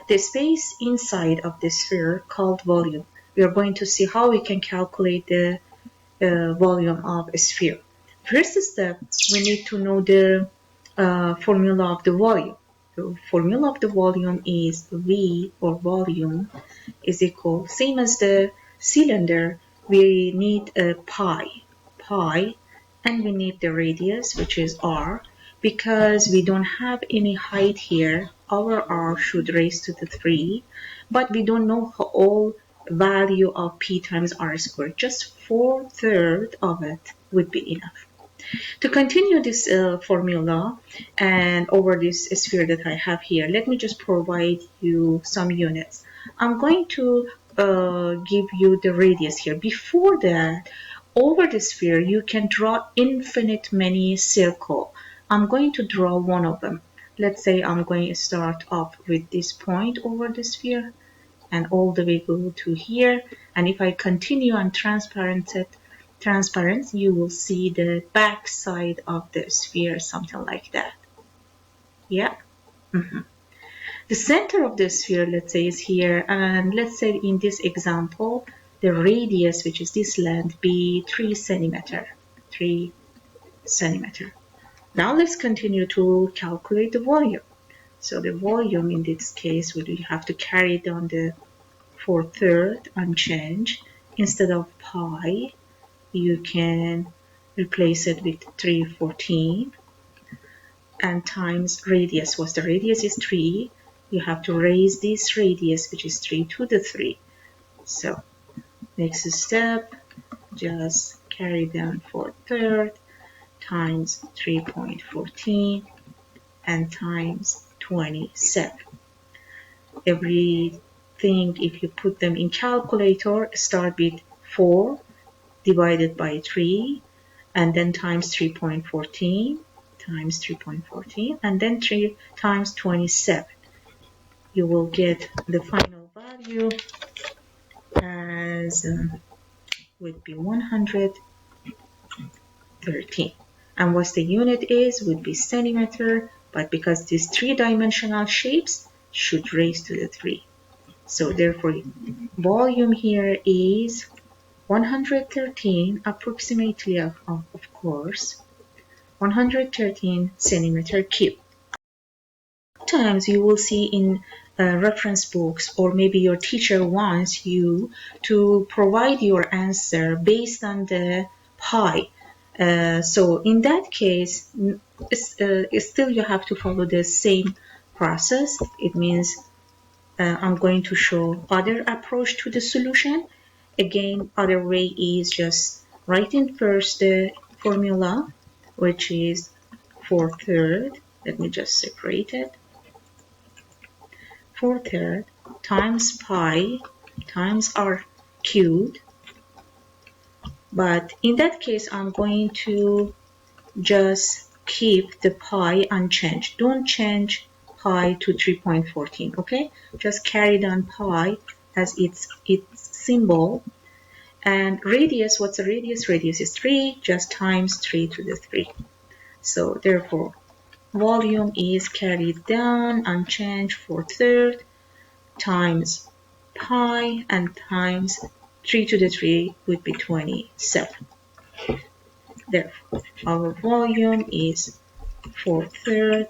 the space inside of the sphere called volume. We are going to see how we can calculate the volume of a sphere. First step, we need to know the formula of the volume. The formula of the volume is V, or volume, is equal, same as the cylinder, we need a pi, and we need the radius, which is r. Because we don't have any height here, our r should raise to the 3, but we don't know whole value of p times r squared. Just 4/3 of it would be enough. To continue this formula and over this sphere that I have here, let me just provide you some units. I'm going to give you the radius here. Before that, over the sphere, you can draw infinite many circles. I'm going to draw one of them. Let's say I'm going to start off with this point over the sphere and all the way go to here. And if I continue on transparent, you will see the back side of the sphere, something like that. Yeah. The center of the sphere, let's say, is here, and let's say in this example, the radius, which is this length, be 3 centimeter. 3 centimeter. Now let's continue to calculate the volume. So the volume in this case, we have to carry down the 4/3 unchanged. Instead of pi, you can replace it with 3/14 and times radius. What's the radius is 3. You have to raise this radius, which is 3, to the 3. So next step, just carry down 4/3 times 3.14 and times 27. Everything, if you put them in calculator, start with 4 divided by 3 and then times 3.14 times 3.14 and then 3 times 27. You will get the final value as would be 113. And what the unit is would be centimeter, but because these 3-dimensional shapes should raise to the 3. So therefore, volume here is 113, approximately, of course, 113 centimeter cube. Sometimes you will see in reference books, or maybe your teacher wants you to provide your answer based on the pi. So in that case, still you have to follow the same process. It means I'm going to show other approach to the solution. Again, other way is just writing first the formula, which is 4/3. Let me just separate it. 4/3 times pi times r cubed. But in that case, I'm going to just keep the pi unchanged. Don't change pi to 3.14, okay? Just carry down pi as its symbol. And radius, what's the radius? Radius is 3, just times 3 to the 3. So therefore, volume is carried down unchanged 4/3 times pi and times 3 to the 3 would be 27. Therefore, our volume is 4/3.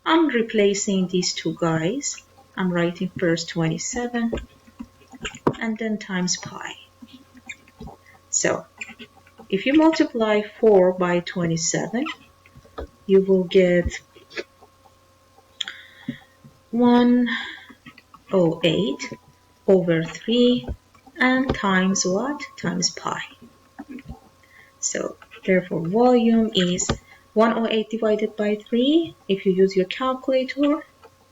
I'm replacing these two guys. I'm writing first 27 and then times pi. So if you multiply 4 by 27, you will get 108 over 3 and times what? Times pi. So therefore, volume is 108 divided by 3. If you use your calculator,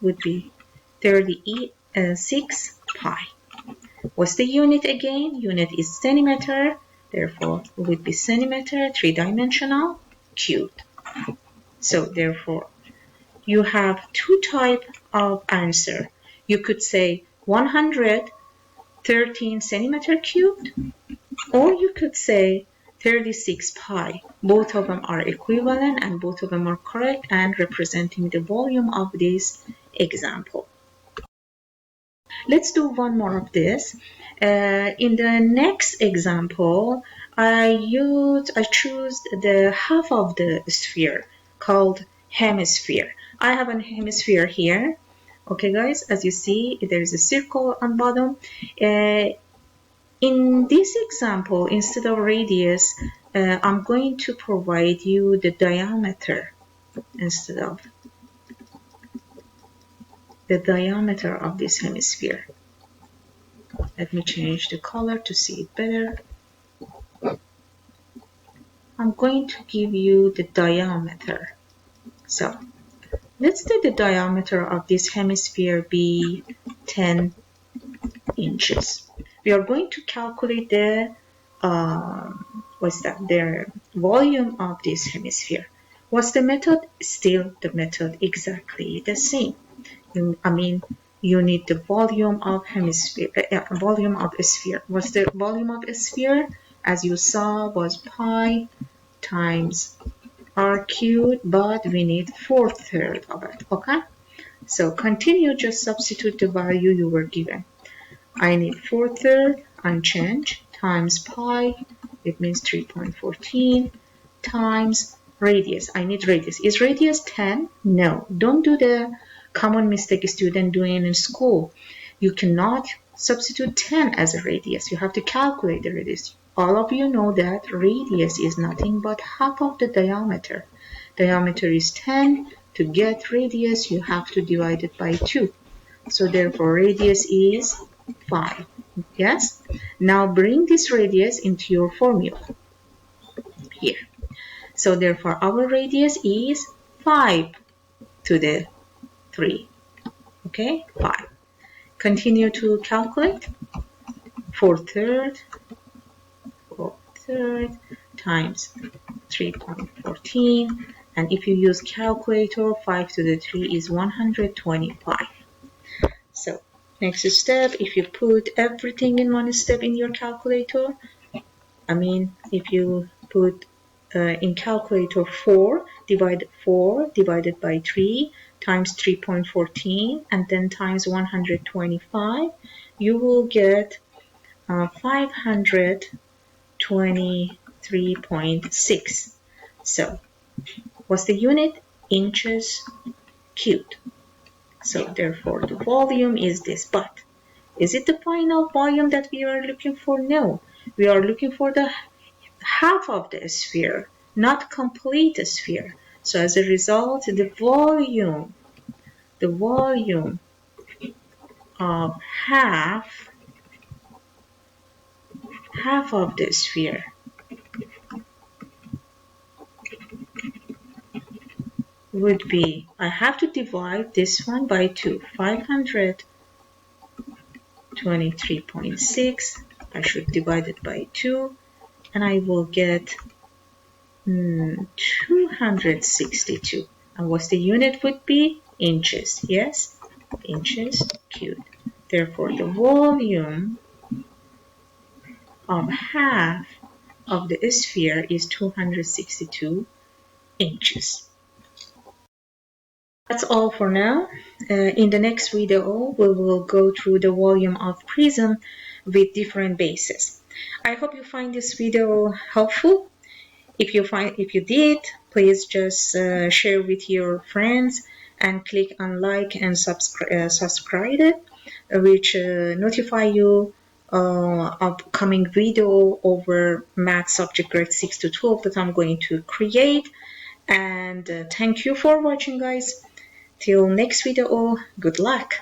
would be 36 pi. What's the unit again? Unit is centimeter. Therefore, it would be centimeter, 3-dimensional, cubed. So therefore, you have two types of answer. You could say 113 centimeter cubed, or you could say 36 pi. Both of them are equivalent and both of them are correct and representing the volume of this example. Let's do one more of this. In the next example, I choose the half of the sphere called hemisphere. I have an hemisphere here. Okay, guys, as you see, there is a circle on bottom. In this example, instead of radius, I'm going to provide you the diameter instead of the diameter of this hemisphere. Let me change the color to see it better. I'm going to give you the diameter. So let's let the diameter of this hemisphere be 10 inches. We are going to calculate the the volume of this hemisphere. What's the method? Still the method exactly the same. You need the volume of volume of a sphere. What's the volume of a sphere? As you saw, was pi times r cubed, but we need 4/3 of it. Okay. So continue, just substitute the value you were given. I need 4/3 unchanged times pi, it means 3.14 times radius. I need radius. Is radius 10? No. Don't do the common mistake student doing in school. You cannot substitute 10 as a radius. You have to calculate the radius. All of you know that radius is nothing but half of the diameter. Diameter is 10. To get radius, you have to divide it by 2. So therefore, radius is 5. Yes? Now bring this radius into your formula here. So therefore, our radius is 5 to the 3. Okay? 5. Continue to calculate. 4/3 times 3.14. And if you use calculator, 5 to the 3 is 125. So next step, if you put everything in one step in your calculator, if you put in calculator 4 divided by 3 times 3.14 and then times 125, you will get 523.6. So what's the unit? Inches cubed. So therefore the volume is this. But is it the final volume that we are looking for? No. We are looking for the half of the sphere, not complete sphere. So as a result, the volume of half of the sphere would be, I have to divide this one by 2, 523.6. I should divide it by 2, and I will get 262. And what's the unit would be? Inches. Yes, inches cubed. Therefore, the volume of half of the sphere is 262 inches. That's all for now. In the next video, we will go through the volume of prism with different bases. I hope you find this video helpful. If you did, please just share with your friends and click on like and subscribe it, which notify you upcoming video over math subject grade 6 to 12 that I'm going to create. And thank you for watching, guys. Till next video, good luck.